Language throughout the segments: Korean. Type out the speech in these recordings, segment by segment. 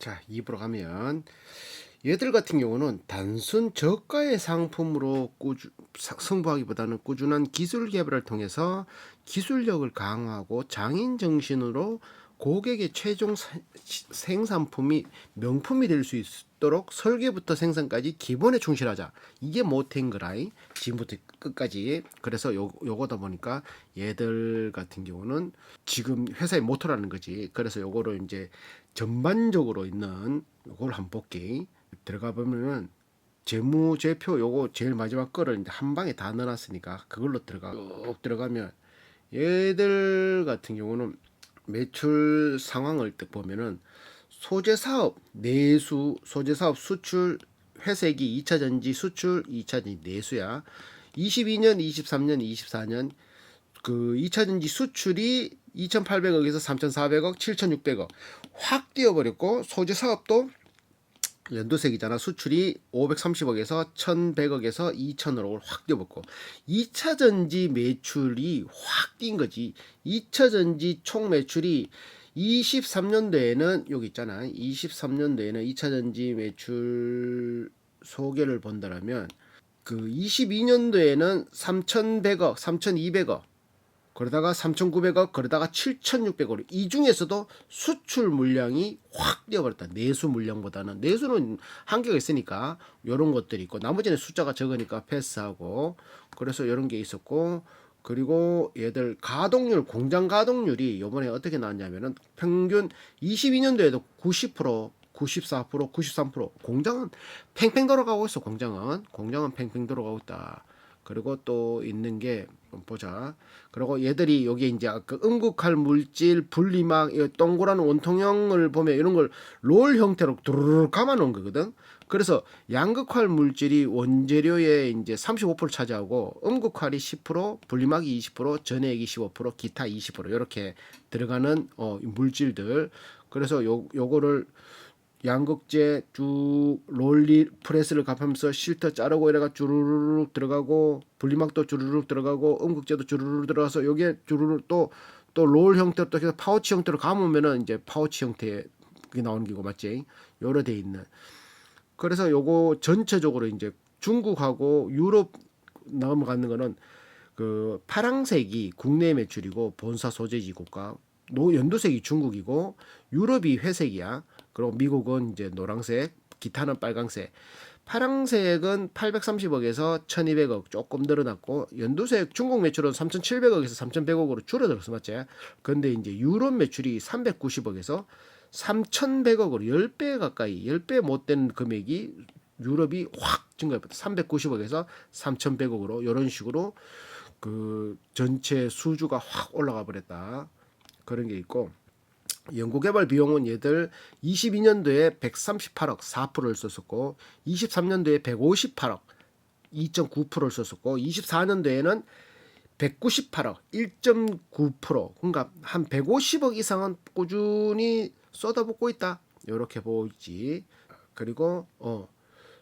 자, 2부로 가면 얘들 같은 경우는 단순 저가의 상품으로 승부하기보다는 꾸준한 기술 개발을 통해서 기술력을 강화하고 장인 정신으로 고객의 최종 생산품이 명품이 될 수 있도록 설계부터 생산까지 기본에 충실하자. 이게 모태인 거라이. 지금부터 끝까지. 그래서 요거다 보니까 얘들 같은 경우는 지금 회사의 모토라는 거지. 그래서 요거를 이제 전반적으로 있는 요걸 한번 볼게. 들어가 보면은 재무제표 요거 제일 마지막 거를 이제 한 방에 다 넣어놨으니까 그걸로 쭉 들어가면 얘들 같은 경우는 매출 상황을 딱 보면은 소재사업 내수, 소재사업 수출 회색이 2차 전지 수출, 2차 전지 내수야. 22년, 23년, 24년 그 2차 전지 수출이 2,800억에서 3,400억, 7,600억 확 뛰어버렸고 소재사업도 연도색이잖아. 수출이 530억에서 1,100억에서 2,000억을 확 뛰어먹고 2차 전지 매출이 확 뛴 거지. 2차 전지 총 매출이 23년도에는 여기 있잖아. 23년도에는 2차 전지 매출 소개를 본다면 그 22년도에는 3,100억, 3,200억 그러다가 3,900억, 그러다가 7,600억. 이 중에서도 수출 물량이 확 뛰어버렸다. 내수 물량보다는. 내수는 한계가 있으니까 이런 것들이 있고 나머지는 숫자가 적으니까 패스하고 그래서 이런 게 있었고 그리고 얘들 가동률, 공장 가동률이 이번에 어떻게 나왔냐면은 평균 22년도에도 90%, 94%, 93%. 공장은 팽팽 돌아가고 있어. 공장은 팽팽 돌아가고 있다. 그리고 또 있는 게 보자. 그리고 얘들이 여기 이제 그 음극할 물질 분리막 동그란 원통형을 보면 이런 걸 롤 형태로 두루룩 감아 놓은 거거든. 그래서 양극할 물질이 원재료의 이제 35% 차지하고 음극할이 10%, 분리막이 20%, 전해액이 15%, 기타 20% 이렇게 들어가는 물질들. 그래서 요거를 양극재 쭉 롤리 프레스를 가면서 실터 자르고 이래가 주르륵 들어가고 분리막도 주르륵 들어가고 음극재도 주르륵 들어가서 여기에 주르륵 또 롤 형태로 또 파우치 형태로 감으면은 이제 파우치 형태에 그게 나오는 기고 맞지? 요래 돼 있는. 그래서 요거 전체적으로 이제 중국하고 유럽 넘어가는 거는 그 파랑색이 국내 매출이고 본사 소재지 국가, 연두색이 중국이고 유럽이 회색이야. 그리고 미국은 이제 노란색, 기타는 빨강색. 파랑색은 830억에서 1200억 조금 늘어났고 연두색 중국 매출은 3700억에서 3100억으로 줄어들었어 맞지? 근데 이제 유럽 매출이 390억에서 3100억으로 10배 가까이 10배 못 되는 금액이 유럽이 확 증가했다. 390억에서 3100억으로 이런 식으로 그 전체 수주가 확 올라가 버렸다. 그런 게 있고 연구개발 비용은 얘들 22년도에 138억 4%를 썼었고 23년도에 158억 2.9%를 썼었고 24년도에는 198억 1.9% 그러니까 한 150억 이상은 꾸준히 쏟아붓고 있다. 이렇게 보이지. 그리고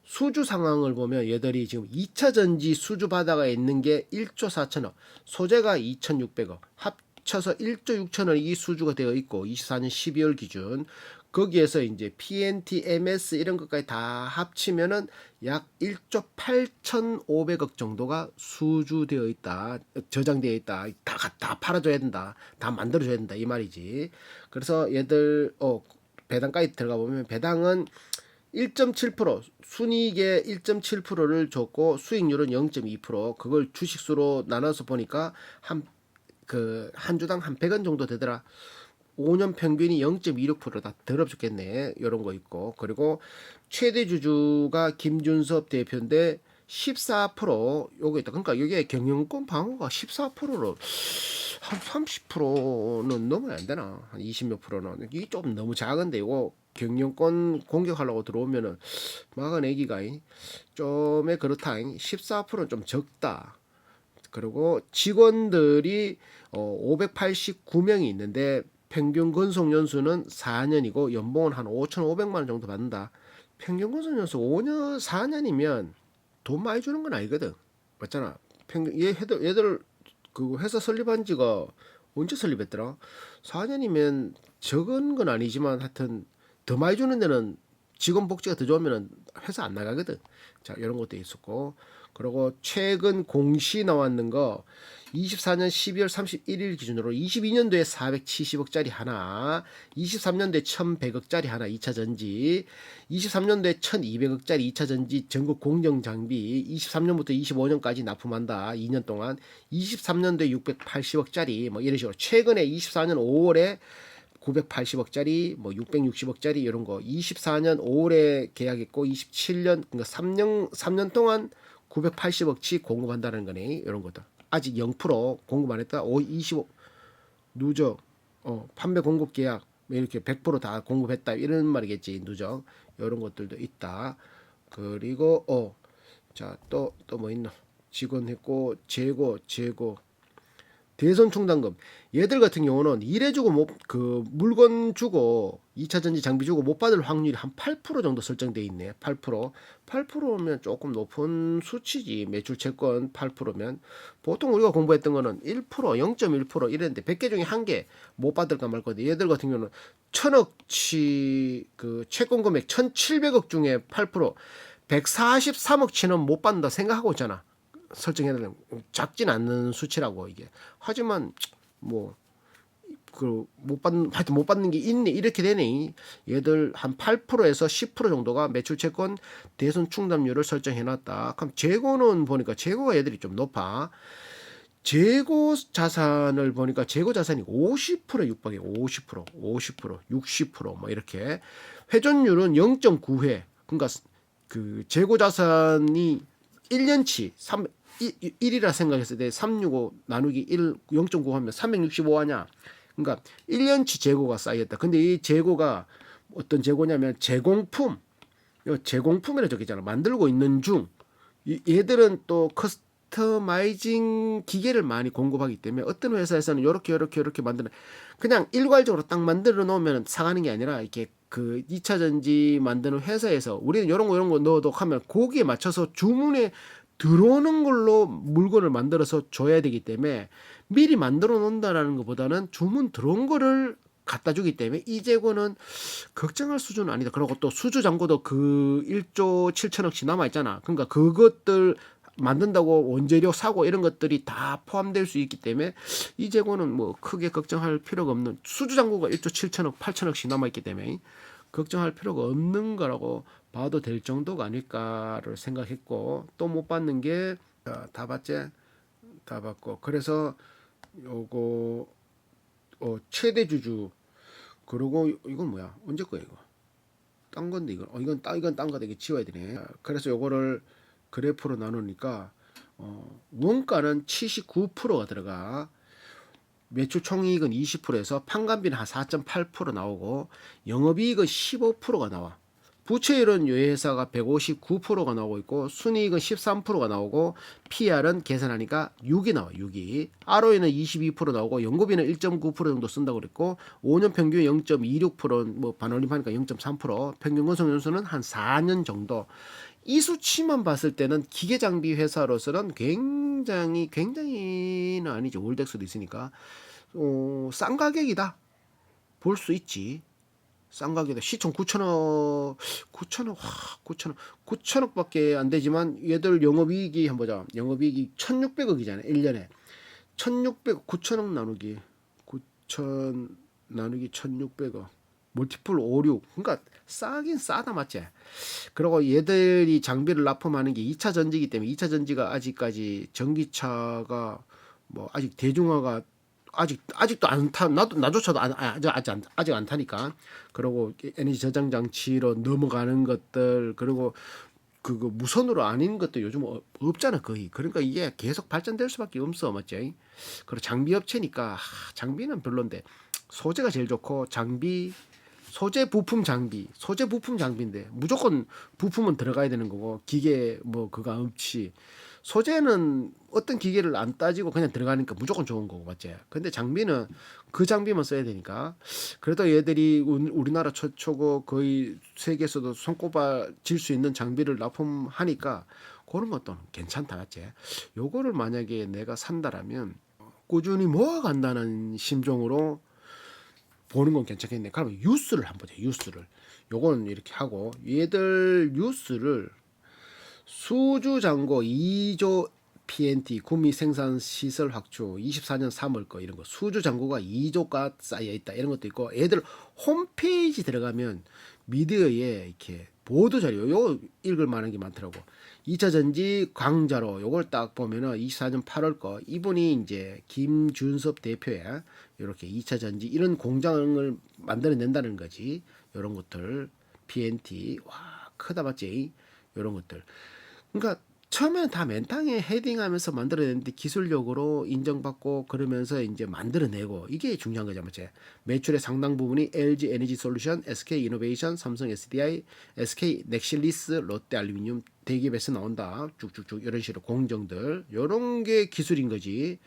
수주 상황을 보면 얘들이 지금 2차 전지 수주 바다가 있는 게 1조 4천억, 소재가 2,600억, 합쳐서 1조 6천억 이 수주가 되어 있고 24년 12월 기준 거기에서 이제 PNT, MS 이런 것까지 다 합치면은 약 1조 8,500억 정도가 수주되어 있다, 저장되어 있다, 다 팔아줘야 된다, 다 만들어줘야 된다 이 말이지. 그래서 얘들 배당까지 들어가 보면 배당은 1.7% 순이익의 1.7%를 줬고 수익률은 0.2% 그걸 주식수로 나눠서 보니까 한 주당 한 100원 정도 되더라. 5년 평균이 0.26%다. 더럽죽겠네. 이런 거 있고 그리고 최대 주주가 김준섭 대표인데 14% 요거 있다. 그러니까 여기에 경영권 방어가 14%로 한 30%는 넘어야 안 되나? 한 20몇 프로는 이게 좀 너무 작은데 이거 경영권 공격하려고 들어오면은 막아내기가 좀에 그렇다. 14%는 좀 적다. 그리고 직원들이 589명이 있는데 평균 근속 연수는 4년이고 연봉은 한 5,500만 원 정도 받는다. 평균 근속 연수 5년 4년이면 돈 많이 주는 건 아니거든. 맞잖아. 평균 얘들 그 회사 설립한 지가 언제 설립했더라? 4년이면 적은 건 아니지만 하여튼 더 많이 주는 데는 직원 복지가 더 좋으면 회사 안 나가거든. 자, 이런 것도 있었고. 그리고 최근 공시 나왔는 거 24년 12월 31일 기준으로 22년도에 470억짜리 하나, 23년도에 1100억짜리 하나 2차 전지, 23년도에 1200억짜리 2차 전지 전국 공정 장비 23년부터 25년까지 납품한다. 2년 동안 23년도에 680억짜리 뭐 이런 식으로 최근에 24년 5월에 980억짜리, 뭐 660억짜리 이런 거 24년 5월에 계약했고 27년 그러니까 3년 동안 980억치 공급한다는 거네. 이런 것도 아직 0% 공급 안 했다. 25 누적 판매 공급 계약 뭐 이렇게 100%다 공급했다 이런 말이겠지. 누적 이런 것들도 있다. 그리고 자, 또 뭐 있나? 직원 했고 재고 대선 충당금 얘들 같은 경우는 일해주고 그 물건 주고 2차 전지 장비 주고 못 받을 확률이 한 8% 정도 설정돼 있네. 8%면 조금 높은 수치지. 매출 채권 8%면 보통 우리가 공부했던 거는 1% 0.1% 이랬는데 100개 중에 한 개 못 받을까 말 건데 얘들 같은 경우는 천억치 그 채권 금액 1,700억 중에 8% 143억치는 못 받는다 생각하고 있잖아. 설정해야 되는 작진 않는 수치라고 이게. 하지만 뭐 그 하여튼 못 받는 게 있네 이렇게 되네. 얘들 한 8%에서 10% 정도가 매출 채권 대손 충당률을 설정해 놨다. 그럼 재고는 보니까 재고가 얘들이 좀 높아. 재고 자산을 보니까 재고 자산이 50%에 육박해. 50%, 60%뭐 이렇게. 회전율은 0.9회. 그러니까 그 재고 자산이 1년치 1이라 생각했을 때 365 나누기 1 0.9 하면 365 하냐. 그러니까 1년치 재고가 쌓였다. 근데 이 재고가 어떤 재고냐면 제공품이라 적혀있잖아. 만들고 있는 중. 얘들은 또 커스터마이징 기계를 많이 공급하기 때문에 어떤 회사에서는 요렇게 만드는 그냥 일괄적으로 딱 만들어 놓으면 사가는 게 아니라 이렇게 그 2차 전지 만드는 회사에서 우리는 요런 거 넣어도 하면 거기에 맞춰서 주문에 들어오는 걸로 물건을 만들어서 줘야 되기 때문에 미리 만들어 놓는다라는 것보다는 주문 들어온 거를 갖다 주기 때문에 이 재고는 걱정할 수준은 아니다. 그리고 또 수주 잔고도 그 1조 7천억치 남아 있잖아. 그러니까 그것들 만든다고 원재료 사고 이런 것들이 다 포함될 수 있기 때문에 이 재고는 뭐 크게 걱정할 필요가 없는 수주 잔고가 1조 7천억, 8천억씩 남아 있기 때문에 걱정할 필요가 없는 거라고 봐도 될 정도가 아닐까를 생각했고 또 못 받는 게 다 받지? 다 받고 그래서 요거 최대 주주 그리고 이건 뭐야 언제 거야 이거 딴 건데 이건 딴 거다 이게 지워야 되네. 그래서 요거를 그래프로 나누니까 원가는 79%가 들어가 매출 총이익은 20%에서 판관비는 한 4.8% 나오고 영업이익은 15%가 나와. 부채율은 이 회사가 159%가 나오고 있고 순이익은 13%가 나오고 PR은 계산하니까 6이 나와. 6이. ROE는 22% 나오고 연구비는 1.9% 정도 쓴다고 그랬고 5년 평균 0.26%, 뭐 반올림하니까 0.3%, 평균 건설 연수는 한 4년 정도. 이 수치만 봤을 때는 기계장비 회사로서는 굉장히는 아니죠. 올덱스도 있으니까 싼 가격이다 볼 수 있지. 싼 가격이다. 시총 9천억밖에 안 되지만 얘들 영업이익이 한번 보자. 영업이익이 1,600억이잖아. 1년에 1,600억 9천억 나누기 9천 나누기 1,600억 멀티플 5, 6 그러니까 싸긴 싸다 맞지. 그리고 얘들이 장비를 납품하는 게 2차 전지기 때문에 2차 전지가 아직까지 전기차가 뭐 아직 대중화가 아직도 안 타. 나조차도 아직 안 타니까. 그리고 에너지 저장 장치로 넘어가는 것들 그리고 그거 무선으로 아닌 것도 요즘 없잖아 거의. 그러니까 이게 계속 발전될 수밖에 없어 맞지. 그리고 장비 업체니까 장비는 별론데 소재가 제일 좋고 소재 부품 장비인데 무조건 부품은 들어가야 되는 거고 기계 뭐 그거 없이 소재는 어떤 기계를 안 따지고 그냥 들어가니까 무조건 좋은 거고 맞지. 근데 장비는 그 장비만 써야 되니까 그래도 얘들이 우리나라 최초고 거의 세계에서도 손꼽아 질 수 있는 장비를 납품하니까 그런 것도 괜찮다 맞지. 요거를 만약에 내가 산다라면 꾸준히 모아간다는 심정으로 보는 건 괜찮겠네. 그러면 뉴스를 한번 보자. 뉴스를. 요거는 이렇게 하고 얘들 뉴스를 수주 잔고 2조 PNT 구미 생산 시설 확충 24년 3월 거 이런 거 수주 잔고가 2조가 쌓여 있다 이런 것도 있고 애들 홈페이지 들어가면 미디어에 이렇게 보도 자료 요 읽을 만한 게 많더라고. 2차 전지 강자로 요걸 딱 보면은 24년 8월 거 이분이 이제 김준섭 대표야. 이렇게 2차 전지 이런 공장을 만들어낸다는 거지. 요런 것들 PNT 와 크다 맞지? 요런 것들. 그러니까 처음에는 다 맨땅에 헤딩하면서 만들어냈는데 기술력으로 인정받고 그러면서 이제 만들어내고 이게 중요한 거죠, 맞지? 매출의 상당 부분이 LG 에너지 솔루션, SK 이노베이션, 삼성 SDI, SK 넥실리스, 롯데 알루미늄 대기업에서 나온다. 쭉쭉쭉 이런 식으로 공정들 이런 게 기술인 거지.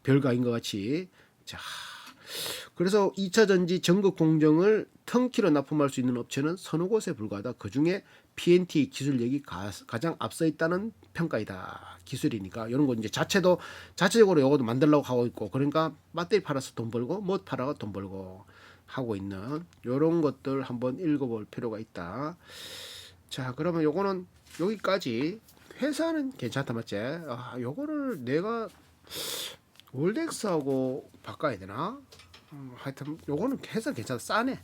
별거 아닌 것 같이. 자, 그래서 2차 전지 전국 공정을 턴키로 납품할 수 있는 업체는 서너 곳에 불과하다. 그중에 PNT 기술력이 가장 앞서 있다는 평가이다. 기술이니까 이런 거 이제 자체적으로 이것도 만들려고 하고 있고 그러니까 배터리 팔아서 돈 벌고 못 팔아가 돈 벌고 하고 있는 이런 것들 한번 읽어볼 필요가 있다. 자, 그러면 요거는 여기까지. 회사는 괜찮다 맞지? 아, 요거를 내가 월덱스하고 바꿔야 되나? 하여튼 요거는 회사 괜찮아. 싸네.